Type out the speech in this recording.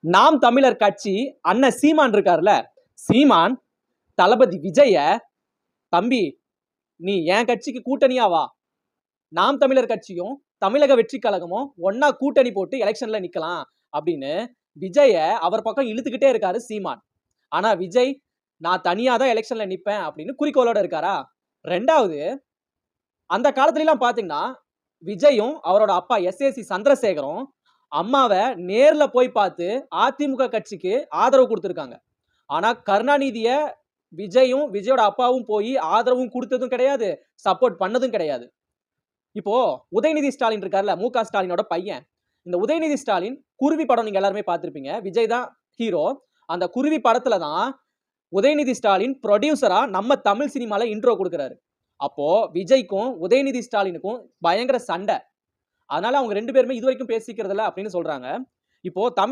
நாம் தமிழர் கட்சி அண்ணன் சீமான் இருக்காருல, சீமான் தளபதி விஜய, தம்பி நீ என் கட்சிக்கு கூட்டணியா வா, நாம் தமிழர் கட்சியும் தமிழக வெற்றி கழகமும் ஒன்னா கூட்டணி போட்டு எலெக்ஷன்ல நிக்கலாம் அப்படின்னு விஜய அவர் பக்கம் இழுத்துக்கிட்டே இருக்காரு சீமான். ஆனா விஜய் நான் தனியா தான் எலெக்ஷன்ல நிப்பேன் அப்படின்னு குறிக்கோளோட இருக்காரா. ரெண்டாவது, அந்த காலத்துல எல்லாம் பாத்தீங்கன்னா விஜயும் அவரோட அப்பா எஸ்.ஏ.சி. சந்திரசேகரும் அம்மாவை நேர்ல போய் பார்த்து அதிமுக கட்சிக்கு ஆதரவு கொடுத்திருக்காங்க. ஆனா கருணாநிதிய விஜயும் விஜயோட அப்பாவும் போய் ஆதரவும் கொடுத்ததும் கிடையாது, சப்போர்ட் பண்ணதும் கிடையாது. இப்போ உதயநிதி ஸ்டாலின் இருக்காருல்ல, மு.க. ஸ்டாலினோட பையன். இந்த உதயநிதி ஸ்டாலின் குருவி படம் நீங்க எல்லாருமே பார்த்திருப்பீங்க. விஜய் தான் ஹீரோ. அந்த குருவி படத்துல தான் உதயநிதி ஸ்டாலின் ப்ரொடியூசரா நம்ம தமிழ் சினிமால இன்ட்ரோ கொடுக்கிறாரு. அப்போ விஜய்க்கும் உதயநிதி ஸ்டாலினுக்கும் பயங்கர சண்டை. அதனால அவங்க ரெண்டு பேருமே இதுவரைக்கும் பேசிக்கிறதில்ல அப்படின்னு சொல்றாங்க. இப்போ தமிழ்